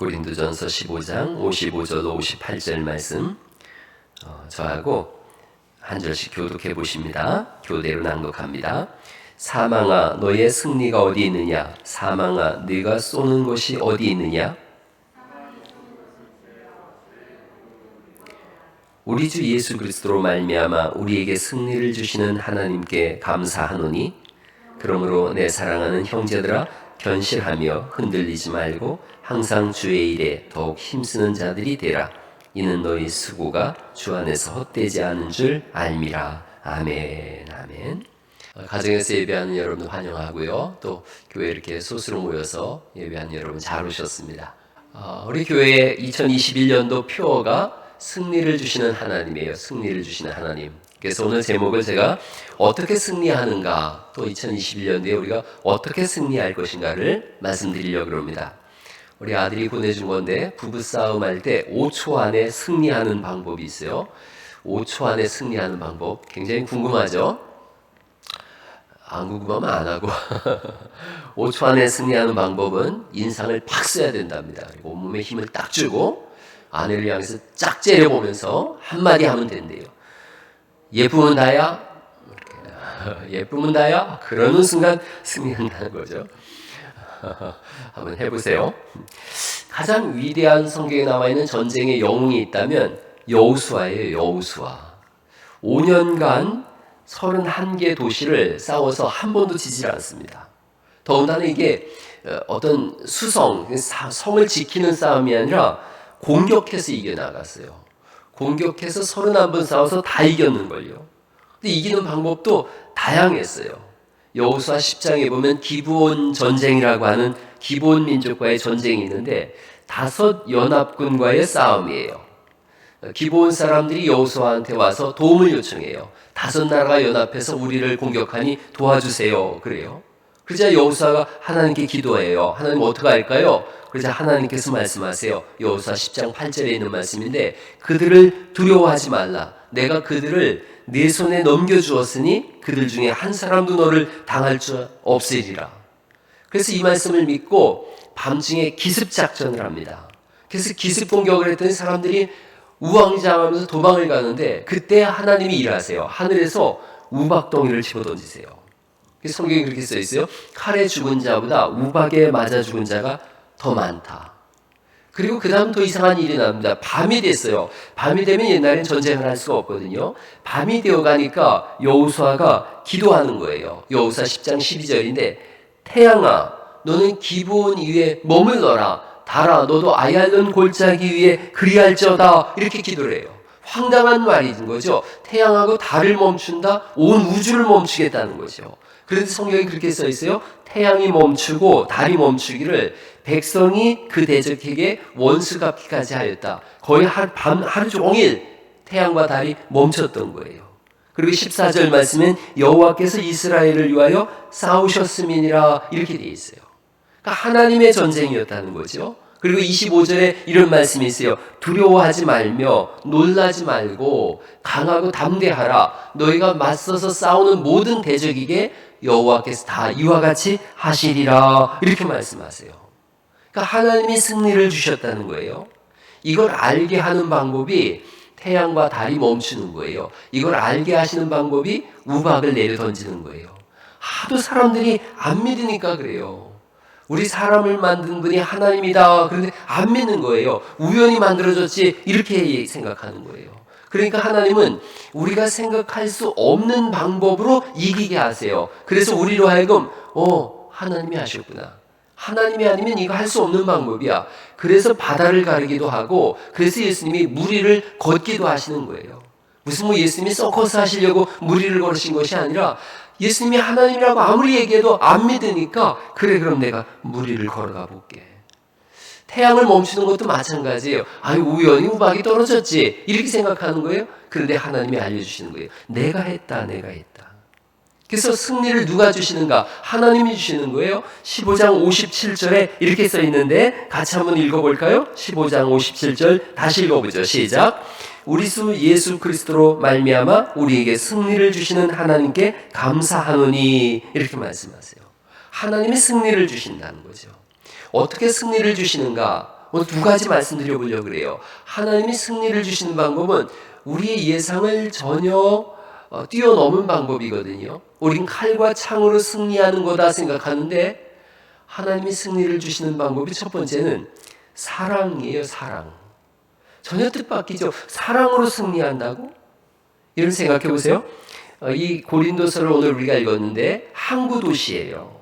고린도전서 15장 55절 58절 말씀 저하고 한 절씩 교독해 보십니다. 교대로 낭독합니다. 사망아 너의 승리가 어디 있느냐? 사망아 네가 쏘는 곳이 어디 있느냐? 우리 주 예수 그리스도로 말미암아 우리에게 승리를 주시는 하나님께 감사하노니 그러므로 내 사랑하는 형제들아 견실하며 흔들리지 말고 항상 주의 일에 더욱 힘쓰는 자들이 되라. 이는 너희 수고가 주 안에서 헛되지 않은 줄 알미라. 아멘. 아멘. 가정에서 예배하는 여러분 환영하고요. 또 교회 이렇게 소수로 모여서 예배하는 여러분 잘 오셨습니다. 우리 교회의 2021년도 표어가 승리를 주시는 하나님이에요. 승리를 주시는 하나님. 그래서 오늘 제목을 제가 어떻게 승리하는가, 또 2021년도에 우리가 어떻게 승리할 것인가를 말씀드리려고 합니다. 우리 아들이 보내준 건데 부부싸움 할 때 5초 안에 승리하는 방법이 있어요. 5초 안에 승리하는 방법 굉장히 궁금하죠? 안 궁금하면 안 하고 5초 안에 승리하는 방법은 인상을 팍 써야 된답니다. 그리고 온몸에 힘을 딱 주고 아내를 향해서 쫙 째려보면서 한마디 하면 된대요. 예쁘면 다야? 예쁘면 다야? 그러는 순간 승리한다는 거죠. 한번 해보세요. 가장 위대한 성경에 나와 있는 전쟁의 영웅이 있다면 여호수아예요. 여호수아. 5년간 31개 도시를 싸워서 한 번도 지질 않습니다. 더군다나 이게 어떤 성을 지키는 싸움이 아니라 공격해서 이겨나갔어요. 공격해서 31번 싸워서 다 이겼는걸요. 근데 이기는 방법도 다양했어요. 여호수아 10장에 보면 기브온 전쟁이라고 하는 기브온 민족과의 전쟁이 있는데 5 연합군과의 싸움이에요. 기브온 사람들이 여호수아한테 와서 도움을 요청해요. 5 나라가 연합해서 우리를 공격하니 도와주세요. 그래요. 그러자 여호수아가 하나님께 기도해요. 하나님 어떻게 할까요? 그러자 하나님께서 말씀하세요. 여호수아 10장 8절에 있는 말씀인데 그들을 두려워하지 말라. 내가 그들을 네 손에 넘겨주었으니 그들 중에 한 사람도 너를 당할 줄 없으리라. 그래서 이 말씀을 믿고 밤중에 기습작전을 합니다. 그래서 기습공격을 했더니 사람들이 우왕좌왕하면서 도망을 가는데 그때 하나님이 일하세요. 하늘에서 우박덩이를 집어던지세요. 성경에 그렇게 써 있어요. 칼에 죽은 자보다 우박에 맞아 죽은 자가 더 많다. 그리고 그 다음 더 이상한 일이 납니다. 밤이 됐어요. 밤이 되면 옛날엔 전쟁을 할 수가 없거든요. 밤이 되어가니까 여호수아가 기도하는 거예요. 여호수아 10장 12절인데 태양아 너는 기브온 위에 머물러라. 달아 너도 아얄론 골짜기 위에 그리할지어다. 이렇게 기도를 해요. 황당한 말인 거죠. 태양하고 달을 멈춘다. 온 우주를 멈추겠다는 거죠. 그런데 성경이 그렇게 써 있어요. 태양이 멈추고 달이 멈추기를 백성이 그 대적에게 원수 갚기까지 하였다. 거의 하루 종일 태양과 달이 멈췄던 거예요. 그리고 14절 말씀은 여호와께서 이스라엘을 위하여 싸우셨음이니라 이렇게 되어 있어요. 그러니까 하나님의 전쟁이었다는 거죠. 그리고 25절에 이런 말씀이 있어요. 두려워하지 말며 놀라지 말고 강하고 담대하라. 너희가 맞서서 싸우는 모든 대적에게 여호와께서 다 이와 같이 하시리라. 이렇게 말씀하세요. 그러니까 하나님이 승리를 주셨다는 거예요. 이걸 알게 하는 방법이 태양과 달이 멈추는 거예요. 이걸 알게 하시는 방법이 우박을 내려 던지는 거예요. 하도 사람들이 안 믿으니까 그래요. 우리 사람을 만든 분이 하나님이다. 그런데 안 믿는 거예요. 우연히 만들어졌지 이렇게 생각하는 거예요. 그러니까 하나님은 우리가 생각할 수 없는 방법으로 이기게 하세요. 그래서 우리로 하여금 하나님이 하셨구나. 하나님이 아니면 이거 할 수 없는 방법이야. 그래서 바다를 가르기도 하고 그래서 예수님이 물 위를 걷기도 하시는 거예요. 무슨 예수님이 서커스 하시려고 물 위를 걸으신 것이 아니라 예수님이 하나님이라고 아무리 얘기해도 안 믿으니까 그래 그럼 내가 물 위를 걸어가 볼게. 태양을 멈추는 것도 마찬가지예요. 우연히 우박이 떨어졌지 이렇게 생각하는 거예요. 그런데 하나님이 알려주시는 거예요. 내가 했다. 그래서 승리를 누가 주시는가? 하나님이 주시는 거예요. 15장 57절에 이렇게 써 있는데 같이 한번 읽어볼까요? 15장 57절 다시 읽어보죠. 시작. 우리 주 예수 그리스도로 말미암아 우리에게 승리를 주시는 하나님께 감사하노니 이렇게 말씀하세요. 하나님이 승리를 주신다는 거죠. 어떻게 승리를 주시는가? 오늘 두 가지 말씀드려 보려고 그래요. 하나님이 승리를 주시는 방법은 우리의 예상을 전혀 뛰어넘은 방법이거든요. 우린 칼과 창으로 승리하는 거다 생각하는데 하나님이 승리를 주시는 방법이 첫 번째는 사랑이에요. 사랑. 전혀 뜻밖이죠. 사랑으로 승리한다고? 이런 생각해 보세요. 이 고린도서를 오늘 우리가 읽었는데 항구 도시예요.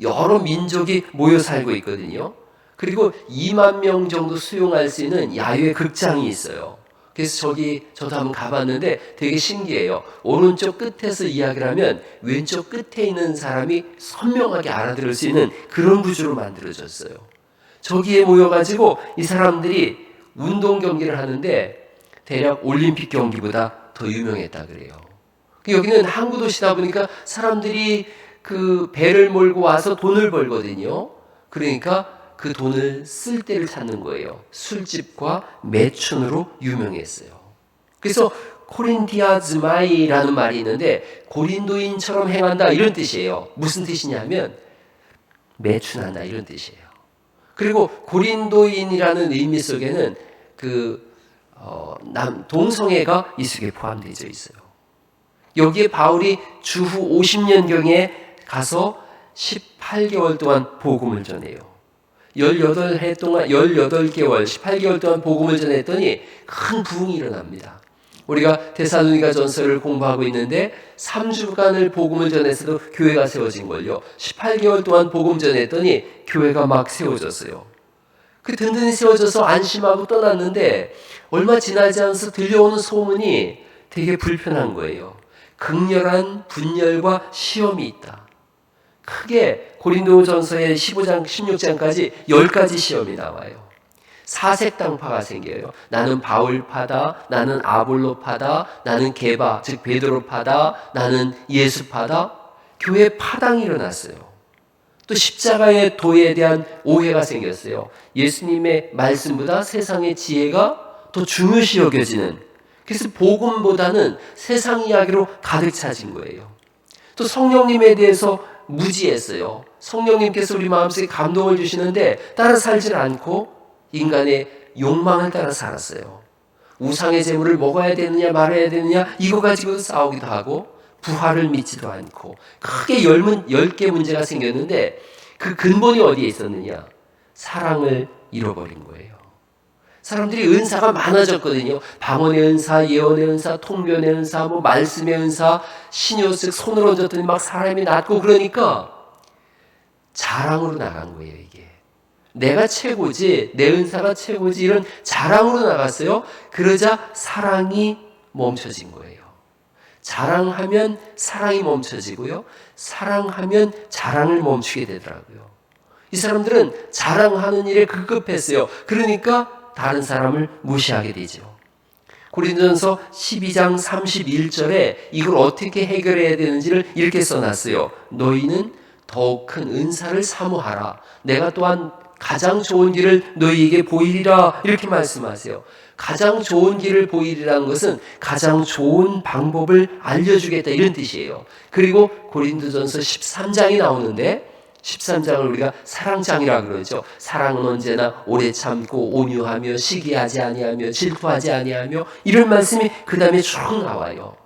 여러 민족이 모여 살고 있거든요. 그리고 2만 명 정도 수용할 수 있는 야외 극장이 있어요. 그래서 저도 한번 가봤는데 되게 신기해요. 오른쪽 끝에서 이야기를 하면 왼쪽 끝에 있는 사람이 선명하게 알아들을 수 있는 그런 구조로 만들어졌어요. 저기에 모여가지고 이 사람들이 운동 경기를 하는데 대략 올림픽 경기보다 더 유명했다 그래요. 여기는 항구 도시다 보니까 사람들이 그 배를 몰고 와서 돈을 벌거든요. 그러니까 그 돈을 쓸 때를 찾는 거예요. 술집과 매춘으로 유명했어요. 그래서 코린티아즈마이라는 말이 있는데 고린도인처럼 행한다 이런 뜻이에요. 무슨 뜻이냐면 매춘한다 이런 뜻이에요. 그리고 고린도인이라는 의미 속에는 동성애가 이 속에 포함되어 있어요. 여기에 바울이 주후 50년경에 가서 18개월 동안 복음을 전해요. 18해 동안 18개월 18개월 동안 복음을 전했더니 큰 부흥이 일어납니다. 우리가 데살로니가 전서를 공부하고 있는데 3주간을 복음을 전해서도 교회가 세워진 걸요. 18개월 동안 복음 전했더니 교회가 막 세워졌어요. 그 든든히 세워져서 안심하고 떠났는데 얼마 지나지 않아서 들려오는 소문이 되게 불편한 거예요. 극렬한 분열과 시험이 있다. 크게 고린도전서의 15장, 16장까지 10가지 시험이 나와요. 사색당파가 생겨요. 나는 바울파다, 나는 아볼로파다, 나는 게바, 즉 베드로파다, 나는 예수파다. 교회 파당이 일어났어요. 또 십자가의 도에 대한 오해가 생겼어요. 예수님의 말씀보다 세상의 지혜가 더 중요시 여겨지는, 그래서 복음보다는 세상 이야기로 가득 차진 거예요. 또 성령님에 대해서 무지했어요. 성령님께서 우리 마음속에 감동을 주시는데 따라 살질 않고 인간의 욕망을 따라 살았어요. 우상의 제물을 먹어야 되느냐 말아야 되느냐 이거 가지고 싸우기도 하고 부활을 믿지도 않고 크게 10개 문제가 생겼는데 그 근본이 어디에 있었느냐? 사랑을 잃어버린 거예요. 사람들이 은사가 많아졌거든요. 방언의 은사, 예언의 은사, 통변의 은사, 말씀의 은사, 신요식 손을 얹었더니 막 사람이 낫고 그러니까 자랑으로 나간 거예요, 이게. 내가 최고지, 내 은사가 최고지 이런 자랑으로 나갔어요. 그러자 사랑이 멈춰진 거예요. 자랑하면 사랑이 멈춰지고요. 사랑하면 자랑을 멈추게 되더라고요. 이 사람들은 자랑하는 일에 급급했어요. 그러니까 다른 사람을 무시하게 되죠. 고린도전서 12장 31절에 이걸 어떻게 해결해야 되는지를 이렇게 써놨어요. 너희는 더욱 큰 은사를 사모하라. 내가 또한 가장 좋은 길을 너희에게 보이리라. 이렇게 말씀하세요. 가장 좋은 길을 보이리라는 것은 가장 좋은 방법을 알려주겠다 이런 뜻이에요. 그리고 고린도전서 13장이 나오는데 13장을 우리가 사랑장이라 그러죠. 사랑은 언제나 오래 참고 온유하며 시기하지 아니하며 질투하지 아니하며 이런 말씀이 그 다음에 쭉 나와요.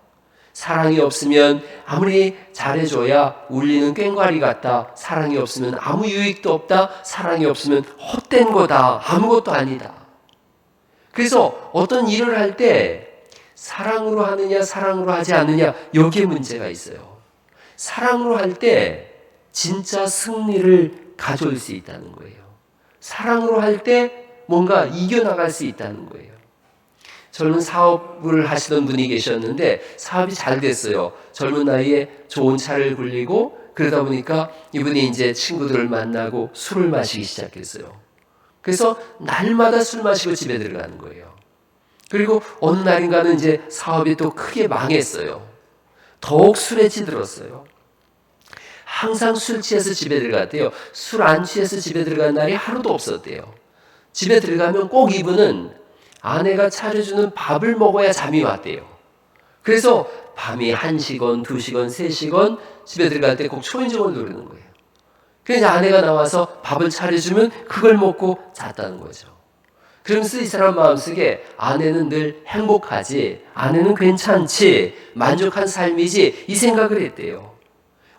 사랑이 없으면 아무리 잘해줘야 울리는 꽹과리 같다. 사랑이 없으면 아무 유익도 없다. 사랑이 없으면 헛된 거다. 아무것도 아니다. 그래서 어떤 일을 할 때 사랑으로 하느냐 사랑으로 하지 않느냐 여기에 문제가 있어요. 사랑으로 할 때 진짜 승리를 가져올 수 있다는 거예요. 사랑으로 할 때 뭔가 이겨나갈 수 있다는 거예요. 젊은 사업을 하시던 분이 계셨는데 사업이 잘 됐어요. 젊은 나이에 좋은 차를 굴리고 그러다 보니까 이분이 이제 친구들을 만나고 술을 마시기 시작했어요. 그래서 날마다 술 마시고 집에 들어가는 거예요. 그리고 어느 날인가는 이제 사업이 또 크게 망했어요. 더욱 술에 찌들었어요. 항상 술 취해서 집에 들어갔대요. 술 안 취해서 집에 들어간 날이 하루도 없었대요. 집에 들어가면 꼭 이분은 아내가 차려주는 밥을 먹어야 잠이 왔대요. 그래서 밤이 1시건 2시건 3시건 집에 들어갈 때 꼭 초인종을 누르는 거예요. 그래서 아내가 나와서 밥을 차려주면 그걸 먹고 잤다는 거죠. 그러면서 이 사람 마음속에 아내는 늘 행복하지, 아내는 괜찮지, 만족한 삶이지, 이 생각을 했대요.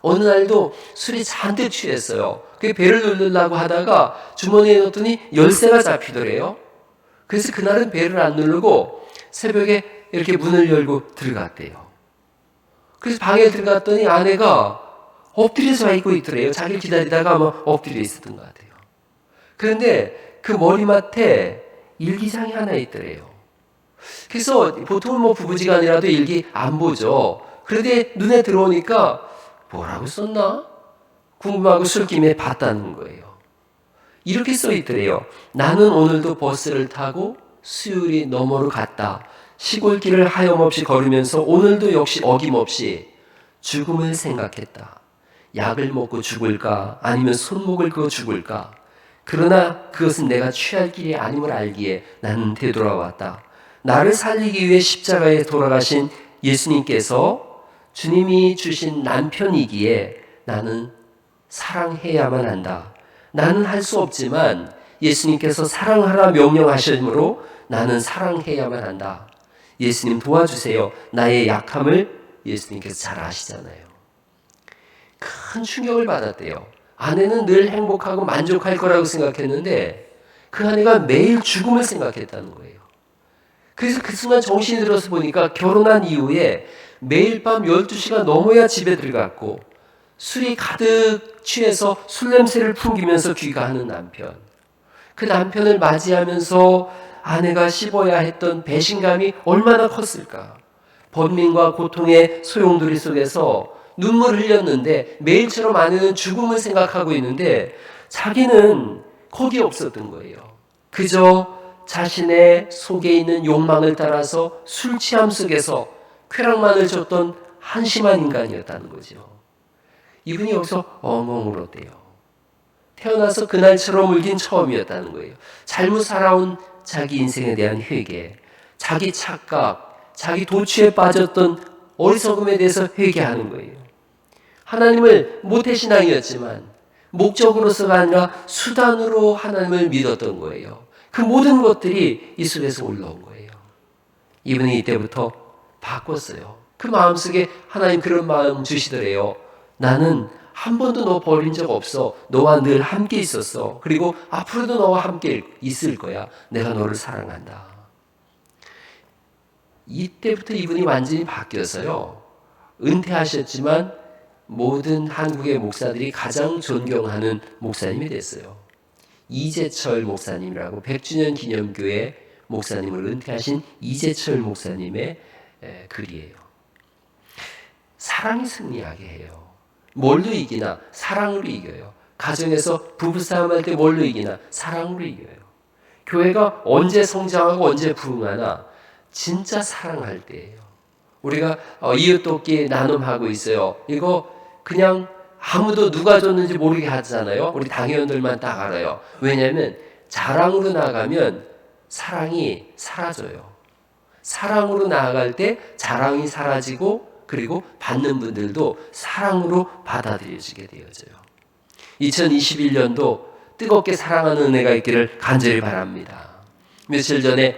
어느 날도 술이 잔뜩 취했어요. 그 배를 누르려고 하다가 주머니에 넣었더니 열쇠가 잡히더래요. 그래서 그날은 배를 안 누르고 새벽에 이렇게 문을 열고 들어갔대요. 그래서 방에 들어갔더니 아내가 엎드려서 있고 있더래요. 자기를 기다리다가 아마 엎드려 있었던 것 같아요. 그런데 그 머리맡에 일기장이 하나 있더래요. 그래서 보통은 뭐 부부지간이라도 일기 안 보죠. 그런데 눈에 들어오니까 뭐라고 썼나? 궁금하고 술김에 봤다는 거예요. 이렇게 써 있더래요. 나는 오늘도 버스를 타고 수유리 너머로 갔다. 시골길을 하염없이 걸으면서 오늘도 역시 어김없이 죽음을 생각했다. 약을 먹고 죽을까 아니면 손목을 그어 죽을까. 그러나 그것은 내가 취할 길이 아님을 알기에 나는 되돌아왔다. 나를 살리기 위해 십자가에 돌아가신 예수님께서 주님이 주신 남편이기에 나는 사랑해야만 한다. 나는 할 수 없지만 예수님께서 사랑하라 명령하심으로 나는 사랑해야만 한다. 예수님 도와주세요. 나의 약함을 예수님께서 잘 아시잖아요. 큰 충격을 받았대요. 아내는 늘 행복하고 만족할 거라고 생각했는데 그 아내가 매일 죽음을 생각했다는 거예요. 그래서 그 순간 정신이 들어서 보니까 결혼한 이후에 매일 밤 12시가 넘어야 집에 들어갔고 술이 가득 취해서 술 냄새를 풍기면서 귀가하는 남편. 그 남편을 맞이하면서 아내가 씹어야 했던 배신감이 얼마나 컸을까. 번민과 고통의 소용돌이 속에서 눈물을 흘렸는데 매일처럼 아내는 죽음을 생각하고 있는데 자기는 거기 없었던 거예요. 그저 자신의 속에 있는 욕망을 따라서 술 취함 속에서 쾌락만을 줬던 한심한 인간이었다는 거죠. 이분이 여기서 엉엉 울었대요. 태어나서 그날처럼 울긴 처음이었다는 거예요. 잘못 살아온 자기 인생에 대한 회개, 자기 착각, 자기 도취에 빠졌던 어리석음에 대해서 회개하는 거예요. 하나님을 모태신앙이었지만 목적으로서가 아니라 수단으로 하나님을 믿었던 거예요. 그 모든 것들이 이 속에서 올라온 거예요. 이분이 이때부터 바꿨어요. 그 마음속에 하나님 그런 마음 주시더래요. 나는 한 번도 너 버린 적 없어. 너와 늘 함께 있었어. 그리고 앞으로도 너와 함께 있을 거야. 내가 너를 사랑한다. 이때부터 이분이 완전히 바뀌어서요. 은퇴하셨지만 모든 한국의 목사들이 가장 존경하는 목사님이 됐어요. 이재철 목사님이라고 100주년 기념교회 목사님을 은퇴하신 이재철 목사님의 글이에요. 사랑이 승리하게 해요. 뭘로 이기나? 사랑으로 이겨요. 가정에서 부부싸움할 때 뭘로 이기나? 사랑으로 이겨요. 교회가 언제 성장하고 언제 부흥하나? 진짜 사랑할 때예요. 우리가 이웃돕기 나눔하고 있어요. 이거 그냥 아무도 누가 줬는지 모르게 하잖아요. 우리 당회원들만 딱 알아요. 왜냐하면 자랑으로 나가면 사랑이 사라져요. 사랑으로 나아갈 때 자랑이 사라지고 그리고 받는 분들도 사랑으로 받아들여지게 되어져요. 2021년도 뜨겁게 사랑하는 은혜가 있기를 간절히 바랍니다. 며칠 전에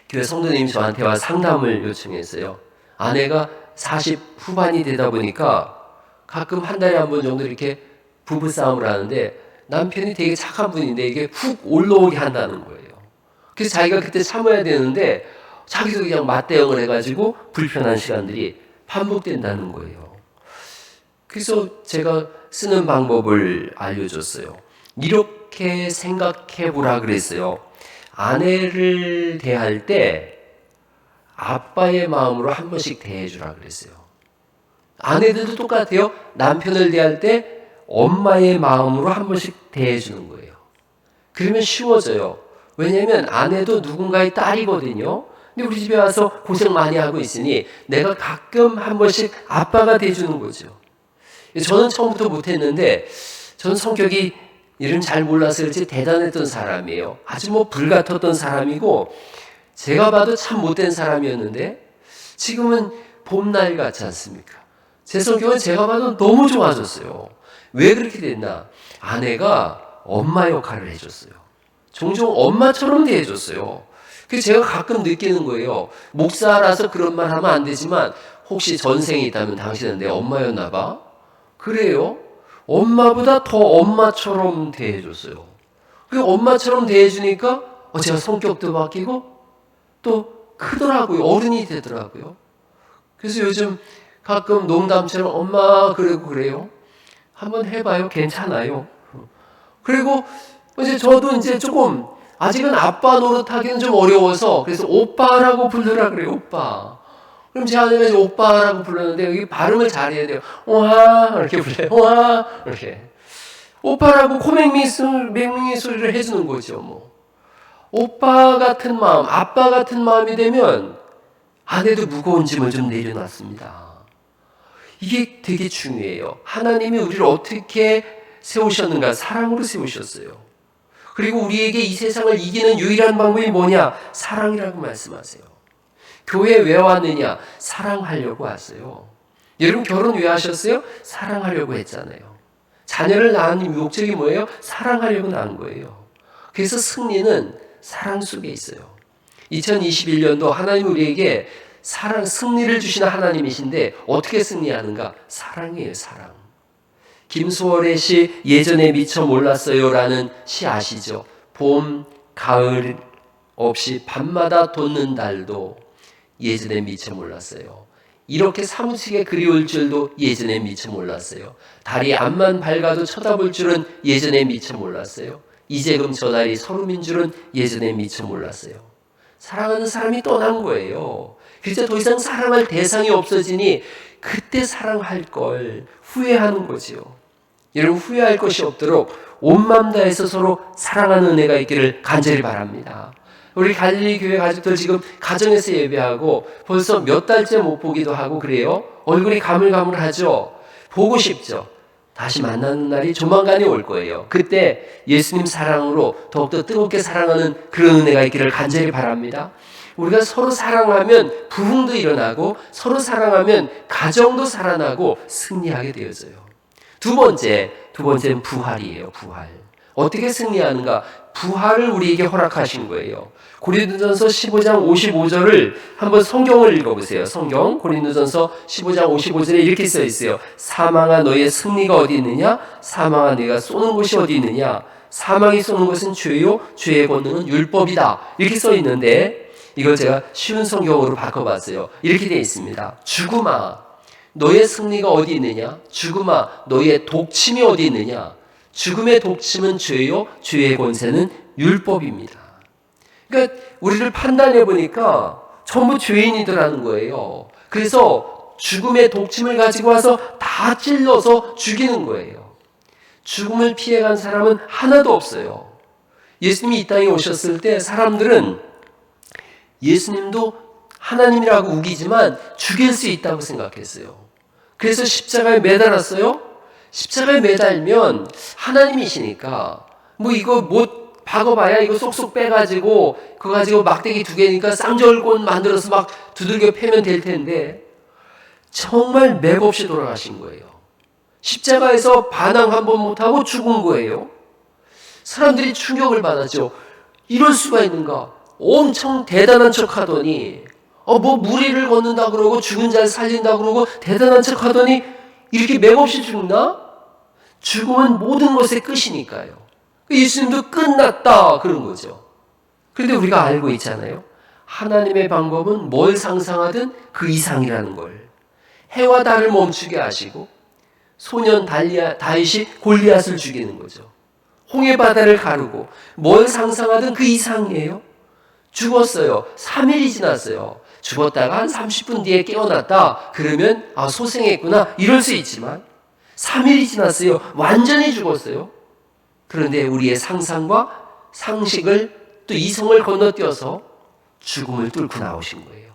교회 성도님이 저한테 와 상담을 요청했어요. 아내가 40 후반이 되다 보니까 가끔 한 달에 한 번 정도 이렇게 부부싸움을 하는데 남편이 되게 착한 분인데 이게 훅 올라오게 한다는 거예요. 그래서 자기가 그때 참아야 되는데 자기도 그냥 맞대응을 해가지고 불편한 시간들이 반복된다는 거예요. 그래서 제가 쓰는 방법을 알려줬어요. 이렇게 생각해 보라 그랬어요. 아내를 대할 때 아빠의 마음으로 한 번씩 대해주라 그랬어요. 아내들도 똑같아요. 남편을 대할 때 엄마의 마음으로 한 번씩 대해주는 거예요. 그러면 쉬워져요. 왜냐하면 아내도 누군가의 딸이거든요. 근데 우리 집에 와서 고생 많이 하고 있으니 내가 가끔 한 번씩 아빠가 돼주는 거죠. 저는 처음부터 못했는데 저는 성격이 이름 잘 몰라서 그렇지 대단했던 사람이에요. 아주 뭐 불같았던 사람이고 제가 봐도 참 못된 사람이었는데 지금은 봄날 같지 않습니까? 제 성격은 제가 봐도 너무 좋아졌어요. 왜 그렇게 됐나? 아내가 엄마 역할을 해줬어요. 종종 엄마처럼 대해줬어요. 그래서 제가 가끔 느끼는 거예요. 목사라서 그런 말 하면 안 되지만 혹시 전생에 있다면 당신은 내 엄마였나 봐? 그래요? 엄마보다 더 엄마처럼 대해줬어요. 그 엄마처럼 대해주니까 제가 성격도 바뀌고 또 크더라고요. 어른이 되더라고요. 그래서 요즘 가끔 농담처럼 엄마 그러고 그래요. 한번 해봐요. 괜찮아요. 그리고 이제 저도 이제 조금 아직은 아빠 노릇하기는 좀 어려워서 그래서 오빠라고 부르라 그래요. 오빠. 그럼 제 아내가 이제 오빠라고 불렀는데 여기 발음을 잘해야 돼요. 와 이렇게 불러요. 와 이렇게. 오빠라고 맹맹이 소리를 해주는 거죠. 뭐. 오빠 같은 마음, 아빠 같은 마음이 되면 아내도 무거운 짐을 좀 내려놨습니다. 이게 되게 중요해요. 하나님이 우리를 어떻게 세우셨는가? 사랑으로 세우셨어요. 그리고 우리에게 이 세상을 이기는 유일한 방법이 뭐냐? 사랑이라고 말씀하세요. 교회 왜 왔느냐? 사랑하려고 왔어요. 여러분 결혼 왜 하셨어요? 사랑하려고 했잖아요. 자녀를 낳은 목적이 뭐예요? 사랑하려고 낳은 거예요. 그래서 승리는 사랑 속에 있어요. 2021년도 하나님 우리에게 승리를 주시는 하나님이신데 어떻게 승리하는가? 사랑이에요, 사랑. 김소월의 시 예전에 미처 몰랐어요라는 시 아시죠? 봄, 가을 없이 밤마다 돋는 달도 예전에 미처 몰랐어요. 이렇게 사무치게 그리울 줄도 예전에 미처 몰랐어요. 달이 앞만 밝아도 쳐다볼 줄은 예전에 미처 몰랐어요. 이제금 저 달이 서름인 줄은 예전에 미처 몰랐어요. 사랑하는 사람이 떠난 거예요. 그래서 더 이상 사랑할 대상이 없어지니 그때 사랑할 걸 후회하는 거지요. 여러분 후회할 것이 없도록 온 마음 다해서 서로 사랑하는 은혜가 있기를 간절히 바랍니다. 우리 갈릴리 교회 가족들 지금 가정에서 예배하고 벌써 몇 달째 못 보기도 하고 그래요. 얼굴이 가물가물하죠. 보고 싶죠. 다시 만나는 날이 조만간에 올 거예요. 그때 예수님 사랑으로 더욱더 뜨겁게 사랑하는 그런 은혜가 있기를 간절히 바랍니다. 우리가 서로 사랑하면 부흥도 일어나고 서로 사랑하면 가정도 살아나고 승리하게 되어져요. 두 번째는 부활이에요. 부활. 어떻게 승리하는가? 부활을 우리에게 허락하신 거예요. 고린도전서 15장 55절을 한번 성경을 읽어보세요. 성경 고린도전서 15장 55절에 이렇게 써 있어요. 사망아 너의 승리가 어디 있느냐? 사망아 네가 쏘는 곳이 어디 있느냐? 사망이 쏘는 것은 죄요 죄의 권능은 율법이다. 이렇게 써 있는데 이걸 제가 쉬운 성경으로 바꿔봤어요. 이렇게 되어 있습니다. 죽음아 너의 승리가 어디 있느냐? 죽음아 너의 독침이 어디 있느냐? 죽음의 독침은 죄요 죄의 권세는 율법입니다. 그러니까 우리를 판단해 보니까 전부 죄인이더라는 거예요. 그래서 죽음의 독침을 가지고 와서 다 찔러서 죽이는 거예요. 죽음을 피해간 사람은 하나도 없어요. 예수님이 이 땅에 오셨을 때 사람들은 예수님도 하나님이라고 우기지만 죽일 수 있다고 생각했어요. 그래서 십자가에 매달았어요. 십자가에 매달면 하나님이시니까 뭐 이거 못 박아봐야 이거 쏙쏙 빼가지고 그거 가지고 막대기 2개니까 쌍절곤 만들어서 막 두들겨 패면 될 텐데 정말 맥없이 돌아가신 거예요. 십자가에서 반항 한 번 못하고 죽은 거예요. 사람들이 충격을 받았죠. 이럴 수가 있는가? 엄청 대단한 척 하더니 뭐 무리를 걷는다 그러고 죽은 자를 살린다 그러고 대단한 척 하더니 이렇게 맥없이 죽나? 죽음은 모든 것의 끝이니까요. 예수님도 끝났다 그런 거죠. 그런데 우리가 알고 있잖아요. 하나님의 방법은 뭘 상상하든 그 이상이라는 걸. 해와 달을 멈추게 하시고 소년 다윗이 골리앗을 죽이는 거죠. 홍해 바다를 가르고 뭘 상상하든 그 이상이에요. 죽었어요. 3일이 지났어요. 죽었다가 한 30분 뒤에 깨어났다. 그러면 소생했구나. 이럴 수 있지만 3일이 지났어요. 완전히 죽었어요. 그런데 우리의 상상과 상식을 또 이성을 건너뛰어서 죽음을 뚫고 나오신 거예요.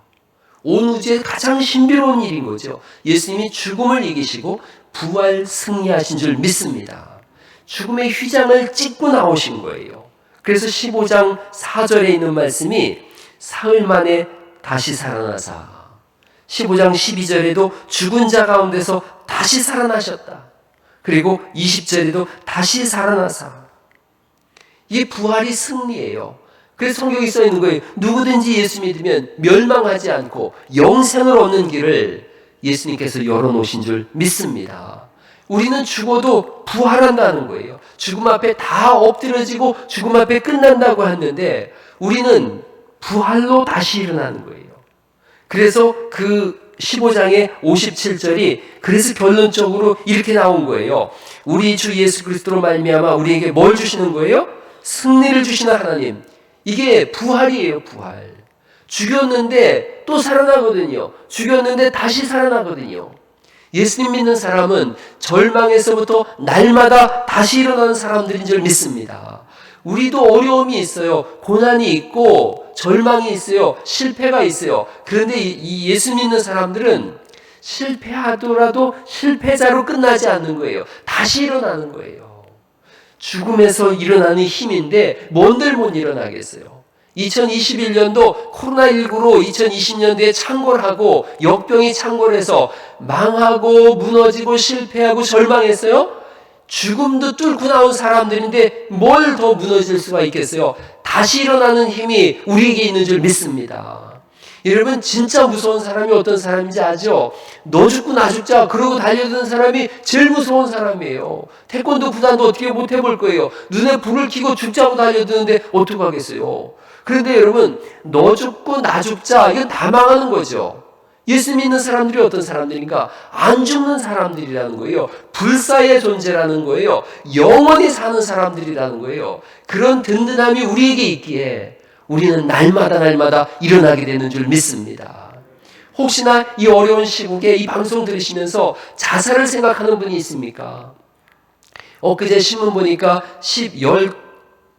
온 우주의 가장 신비로운 일인 거죠. 예수님이 죽음을 이기시고 부활 승리하신 줄 믿습니다. 죽음의 휘장을 찢고 나오신 거예요. 그래서 15장 4절에 있는 말씀이 사흘 만에 다시 살아나사 15장 12절에도 죽은 자 가운데서 다시 살아나셨다. 그리고 20절에도 다시 살아나사 이게 부활이 승리예요. 그래서 성경에 써 있는 거예요. 누구든지 예수 믿으면 멸망하지 않고 영생을 얻는 길을 예수님께서 열어놓으신 줄 믿습니다. 우리는 죽어도 부활한다는 거예요. 죽음 앞에 다 엎드려지고 죽음 앞에 끝난다고 했는데 우리는 부활로 다시 일어나는 거예요. 그래서 그 15장의 57절이 그래서 결론적으로 이렇게 나온 거예요. 우리 주 예수 그리스도로 말미암아 우리에게 뭘 주시는 거예요? 승리를 주시는 하나님. 이게 부활이에요, 부활. 죽였는데 또 살아나거든요. 죽였는데 다시 살아나거든요. 예수님 믿는 사람은 절망에서부터 날마다 다시 일어나는 사람들인 줄 믿습니다. 우리도 어려움이 있어요. 고난이 있고 절망이 있어요. 실패가 있어요. 그런데 이 예수 믿는 사람들은 실패하더라도 실패자로 끝나지 않는 거예요. 다시 일어나는 거예요. 죽음에서 일어나는 힘인데 뭔들 못 일어나겠어요. 2021년도 코로나19로 2020년도에 창궐하고 역병이 창궐해서 망하고 무너지고 실패하고 절망했어요. 죽음도 뚫고 나온 사람들인데 뭘 더 무너질 수가 있겠어요. 다시 일어나는 힘이 우리에게 있는 줄 믿습니다. 여러분 진짜 무서운 사람이 어떤 사람인지 아죠? 너 죽고 나 죽자 그러고 달려드는 사람이 제일 무서운 사람이에요. 태권도 구단도 어떻게 못 해볼 거예요. 눈에 불을 켜고 죽자고 달려드는데 어떡하겠어요. 그런데 여러분 너 죽고 나 죽자 이건 다 망하는 거죠. 예수 믿는 사람들이 어떤 사람들인가? 안 죽는 사람들이라는 거예요. 불사의 존재라는 거예요. 영원히 사는 사람들이라는 거예요. 그런 든든함이 우리에게 있기에 우리는 날마다 일어나게 되는 줄 믿습니다. 혹시나 이 어려운 시국에 이 방송 들으시면서 자살을 생각하는 분이 있습니까? 엊그제 신문 보니까 12일,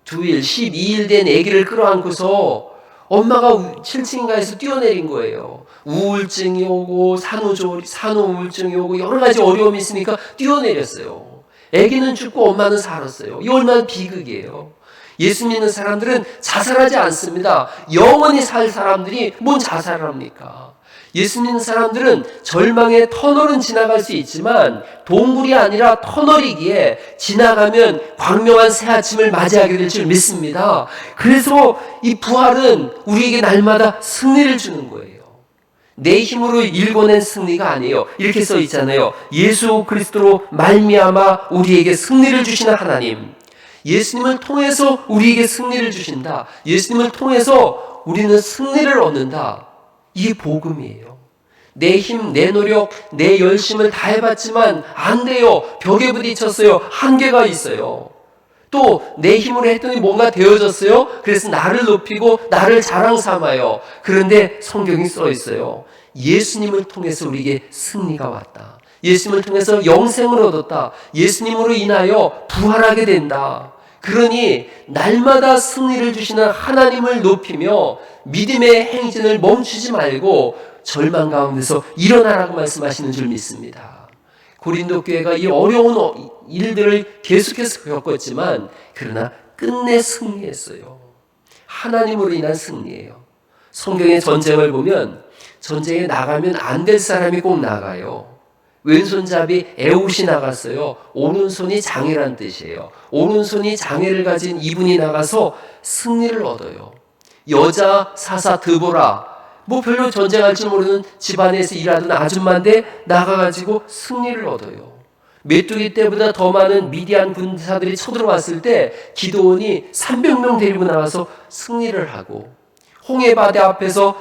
12일 된 아기를 끌어안고서 엄마가 7층인가에서 뛰어내린 거예요. 우울증이 오고 산후우울증이 오고 여러 가지 어려움이 있으니까 뛰어내렸어요. 아기는 죽고 엄마는 살았어요. 이 얼마나 비극이에요. 예수 믿는 사람들은 자살하지 않습니다. 영원히 살 사람들이 뭔 자살을 합니까? 예수 믿는 사람들은 절망의 터널은 지나갈 수 있지만 동굴이 아니라 터널이기에 지나가면 광명한 새 아침을 맞이하게 될 줄 믿습니다. 그래서 이 부활은 우리에게 날마다 승리를 주는 거예요. 내 힘으로 일궈낸 승리가 아니에요. 이렇게 써 있잖아요. 예수 그리스도로 말미암아 우리에게 승리를 주시는 하나님. 예수님을 통해서 우리에게 승리를 주신다. 예수님을 통해서 우리는 승리를 얻는다. 이게 복음이에요. 내 힘, 내 노력, 내 열심을 다 해봤지만 안 돼요. 벽에 부딪혔어요. 한계가 있어요. 또 내 힘으로 했더니 뭔가 되어졌어요. 그래서 나를 높이고 나를 자랑 삼아요. 그런데 성경이 써 있어요. 예수님을 통해서 우리에게 승리가 왔다. 예수님을 통해서 영생을 얻었다. 예수님으로 인하여 부활하게 된다. 그러니 날마다 승리를 주시는 하나님을 높이며 믿음의 행진을 멈추지 말고 절망 가운데서 일어나라고 말씀하시는 줄 믿습니다. 고린도 교회가 이 어려운 일들을 계속해서 겪었지만 그러나 끝내 승리했어요. 하나님으로 인한 승리예요. 성경의 전쟁을 보면 전쟁에 나가면 안 될 사람이 꼭 나가요. 왼손잡이 에웃이 나갔어요. 오른손이 장애란 뜻이에요. 오른손이 장애를 가진 이분이 나가서 승리를 얻어요. 여자 사사 드보라, 별로 전쟁할 줄 모르는 집안에서 일하던 아줌마인데 나가가지고 승리를 얻어요. 메뚜기 때보다 더 많은 미디안 군사들이 쳐들어왔을 때 기드온이 300명 데리고 나가서 승리를 하고, 홍해바다 앞에서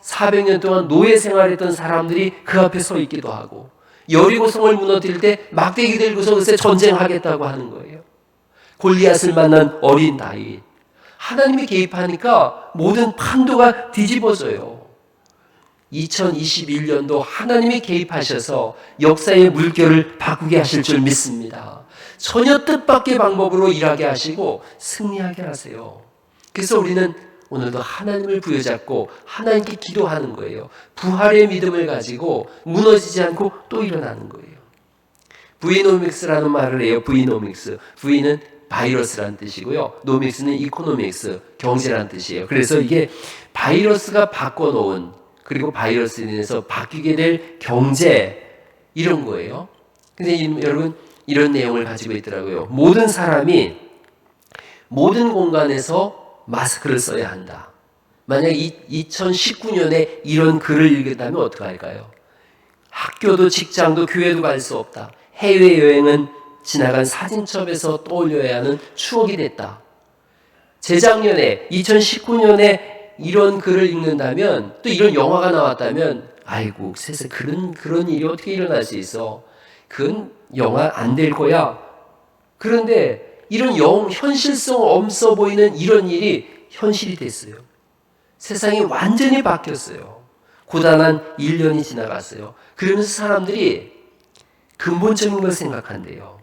400년 동안 노예 생활했던 사람들이 그 앞에 서 있기도 하고, 여리고성을 무너뜨릴 때 막대기 들고서 글쎄 전쟁하겠다고 하는 거예요. 골리앗을 만난 어린 다윗. 하나님이 개입하니까 모든 판도가 뒤집어져요. 2021년도 하나님이 개입하셔서 역사의 물결을 바꾸게 하실 줄 믿습니다. 전혀 뜻밖의 방법으로 일하게 하시고 승리하게 하세요. 그래서 우리는 오늘도 하나님을 부여잡고 하나님께 기도하는 거예요. 부활의 믿음을 가지고 무너지지 않고 또 일어나는 거예요. V노믹스라는 말을 해요. V노믹스. V는 바이러스라는 뜻이고요. 노믹스는 이코노믹스, 경제라는 뜻이에요. 그래서 이게 바이러스가 바꿔놓은, 그리고 바이러스에 인해서 바뀌게 될 경제, 이런 거예요. 근데 여러분 이런 내용을 가지고 있더라고요. 모든 사람이 모든 공간에서 마스크를 써야 한다. 만약 2019년에 이런 글을 읽었다면 어떡할까요? 학교도 직장도 교회도 갈 수 없다. 해외여행은 지나간 사진첩에서 떠올려야 하는 추억이 됐다. 재작년에 2019년에 이런 글을 읽는다면, 또 이런 영화가 나왔다면, 아이고 세상에 그런 일이 어떻게 일어날 수 있어? 그건 영화 안 될 거야. 그런데 이런 현실성 없어 보이는 이런 일이 현실이 됐어요. 세상이 완전히 바뀌었어요. 고단한 1년이 지나갔어요. 그러면서 사람들이 근본적인 걸 생각한대요.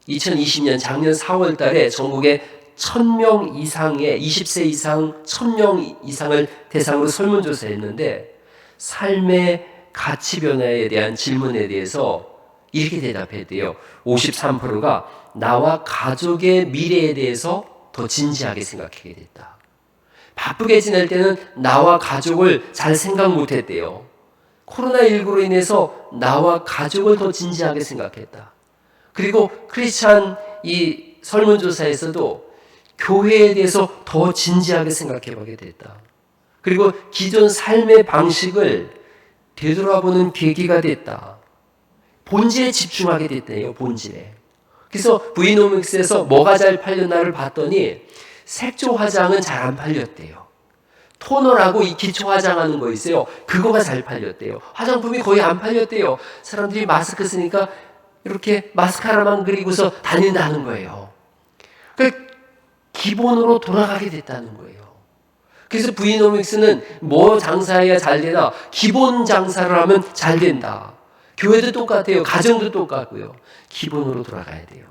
2020년 작년 4월 달에 전국에 1000명 이상의 20세 이상 1000명 이상을 대상으로 설문조사했는데 삶의 가치 변화에 대한 질문에 대해서 이렇게 대답했대요. 53%가 나와 가족의 미래에 대해서 더 진지하게 생각하게 됐다. 바쁘게 지낼 때는 나와 가족을 잘 생각 못했대요. 코로나19로 인해서 나와 가족을 더 진지하게 생각했다. 그리고 크리스찬 이 설문조사에서도 교회에 대해서 더 진지하게 생각해보게 됐다. 그리고 기존 삶의 방식을 되돌아보는 계기가 됐다. 본질에 집중하게 됐대요. 본질에. 그래서 브이노믹스에서 뭐가 잘 팔렸나를 봤더니 색조 화장은 잘 안 팔렸대요. 토너라고 이 기초 화장하는 거 있어요. 그거가 잘 팔렸대요. 화장품이 거의 안 팔렸대요. 사람들이 마스크 쓰니까 이렇게 마스카라만 그리고서 다닌다는 거예요. 그러니까 기본으로 돌아가게 됐다는 거예요. 그래서 브이노믹스는 뭐 장사해야 잘 되나? 기본 장사를 하면 잘 된다. 교회도 똑같아요. 가정도 똑같고요. 기본으로 돌아가야 돼요.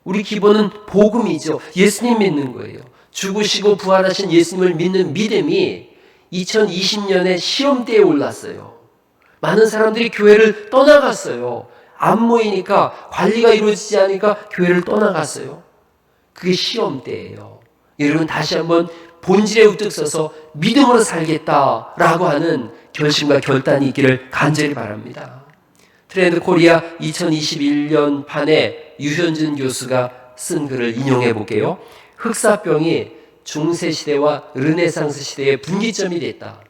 우리 기본은 복음이죠. 예수님 믿는 거예요. 죽으시고 부활하신 예수님을 믿는 믿음이 2020년에 시험대에 올랐어요. 많은 사람들이 교회를 떠나갔어요. 안 모이니까 관리가 이루어지지 않으니까 교회를 떠나갔어요. 그게 시험대예요. 여러분 다시 한번 본질에 우뚝 서서 믿음으로 살겠다라고 하는 결심과 결단이 있기를 간절히 바랍니다. 트렌드 코리아 2021년 판에 유현준 교수가 쓴 글을 인용해 볼게요. 흑사병이 중세시대와 르네상스 시대의 분기점이 됐다.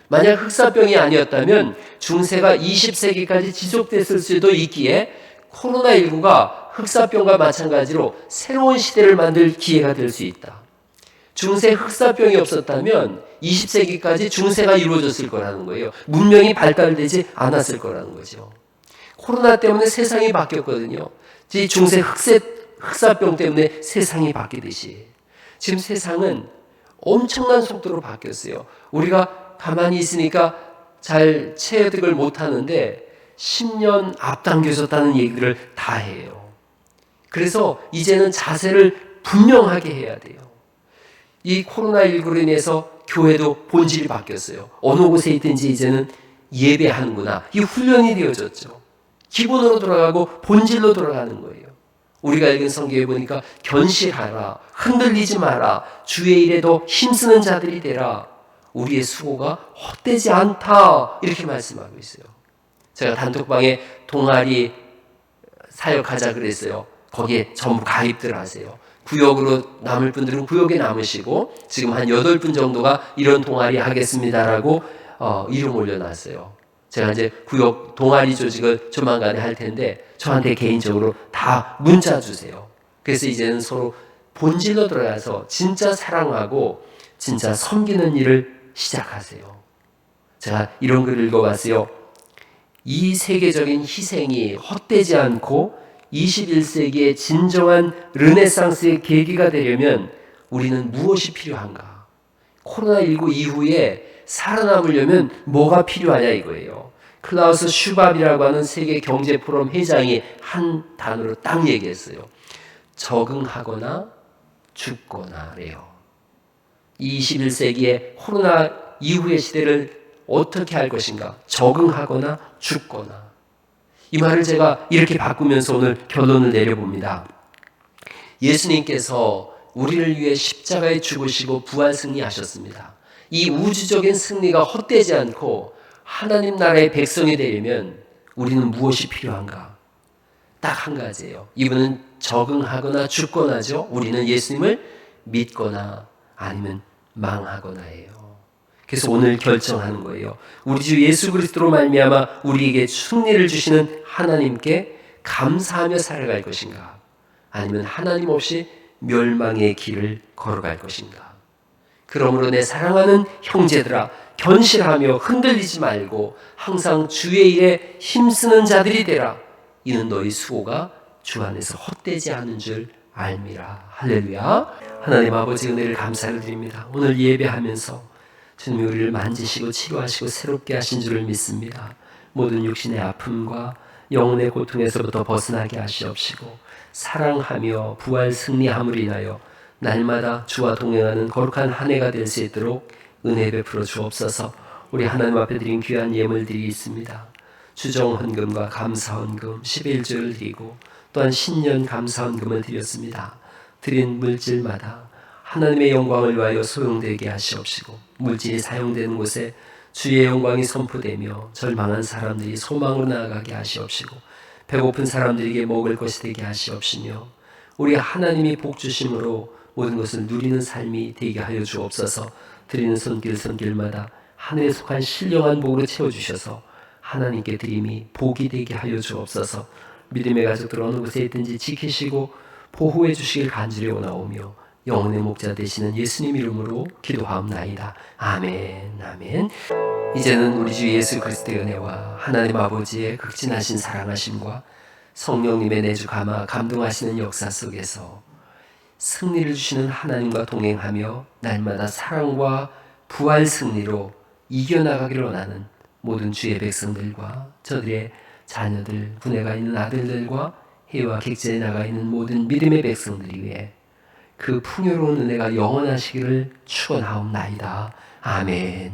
만약 흑사병이 아니었다면 중세가 20세기까지 지속됐을 수도 있기에 코로나19가 흑사병과 마찬가지로 새로운 시대를 만들 기회가 될 수 있다. 중세 흑사병이 없었다면 20세기까지 중세가 이루어졌을 거라는 거예요. 문명이 발달되지 않았을 거라는 거죠. 코로나 때문에 세상이 바뀌었거든요. 이 중세 흑사병 때문에 세상이 바뀌듯이 지금 세상은 엄청난 속도로 바뀌었어요. 우리가 가만히 있으니까 잘 체득을 못하는데 10년 앞당겨졌다는 얘기를 다 해요. 그래서 이제는 자세를 분명하게 해야 돼요. 이 코로나19로 인해서 교회도 본질이 바뀌었어요. 어느 곳에 있든지 이제는 예배하는구나. 이 훈련이 되어졌죠. 기본으로 돌아가고 본질로 돌아가는 거예요. 우리가 읽은 성경에 보니까 견실하라, 흔들리지 마라, 주의 일에도 힘쓰는 자들이 되라. 우리의 수고가 헛되지 않다. 이렇게 말씀하고 있어요. 제가 단톡방에 동아리 사역하자 그랬어요. 거기에 전부 가입들 하세요. 구역으로 남을 분들은 구역에 남으시고 지금 한 8분 정도가 이런 동아리 하겠습니다라고 이름 올려놨어요. 제가 이제 구역 동아리 조직을 조만간에 할 텐데 저한테 개인적으로 다 문자 주세요. 그래서 이제는 서로 본질로 들어가서 진짜 사랑하고 진짜 섬기는 일을 시작하세요. 제가 이런 글을 읽어봤어요. 이 세계적인 희생이 헛되지 않고 21세기의 진정한 르네상스의 계기가 되려면 우리는 무엇이 필요한가? 코로나19 이후에 살아남으려면 뭐가 필요하냐 이거예요. 클라우스 슈밥이라고 하는 세계 경제 포럼 회장이 한 단어로 딱 얘기했어요. 적응하거나 죽거나래요. 21세기의 코로나 이후의 시대를 어떻게 할 것인가? 적응하거나 죽거나. 이 말을 제가 이렇게 바꾸면서 오늘 결론을 내려봅니다. 예수님께서 우리를 위해 십자가에 죽으시고 부활 승리하셨습니다. 이 우주적인 승리가 헛되지 않고 하나님 나라의 백성이 되려면 우리는 무엇이 필요한가? 딱 한 가지예요. 이분은 적응하거나 죽거나죠. 우리는 예수님을 믿거나 아니면 망하거나예요. 그래서 오늘 결정하는 거예요. 우리 주 예수 그리스도로 말미암아 우리에게 승리를 주시는 하나님께 감사하며 살아갈 것인가, 아니면 하나님 없이 멸망의 길을 걸어갈 것인가. 그러므로 내 사랑하는 형제들아, 견실하며 흔들리지 말고 항상 주의 일에 힘쓰는 자들이 되라. 이는 너희 수고가 주 안에서 헛되지 않은 줄 알미라. 할렐루야. 하나님 아버지 은혜를 감사를 드립니다. 오늘 예배하면서 주님이 우리를 만지시고 치료하시고 새롭게 하신 줄을 믿습니다. 모든 육신의 아픔과 영혼의 고통에서부터 벗어나게 하시옵시고 사랑하며 부활 승리함을 인하여 날마다 주와 동행하는 거룩한 한 해가 될 수 있도록 은혜 베풀어 주옵소서. 우리 하나님 앞에 드린 귀한 예물들이 있습니다. 주정헌금과 감사헌금 11조를 드리고 또한 신년 감사헌금을 드렸습니다. 드린 물질마다 하나님의 영광을 위하여 소용되게 하시옵시고 물질이 사용되는 곳에 주의 영광이 선포되며 절망한 사람들이 소망으로 나아가게 하시옵시고 배고픈 사람들에게 먹을 것이 되게 하시옵시며 우리 하나님이 복 주심으로 모든 것을 누리는 삶이 되게 하여 주옵소서. 드리는 손길마다 하늘에 속한 신령한 복으로 채워주셔서 하나님께 드림이 복이 되게 하여 주옵소서. 믿음의 가족들 어느 곳에 있든지 지키시고 보호해 주시길 간절히 원하오며 영혼의 목자 되시는 예수님 이름으로 기도하옵나이다. 아멘. 아멘. 이제는 우리 주 예수 그리스도의 은혜와 하나님 아버지의 극진하신 사랑하심과 성령님의 내주 감화 감동하시는 역사 속에서 승리를 주시는 하나님과 동행하며 날마다 사랑과 부활 승리로 이겨나가기를 원하는 모든 주의 백성들과 저들의 자녀들, 군에가 있는 아들들과 해외와 객지에 나가 있는 모든 믿음의 백성들이 위해 그 풍요로운 은혜가 영원하시기를 축원하옵나이다. 아멘.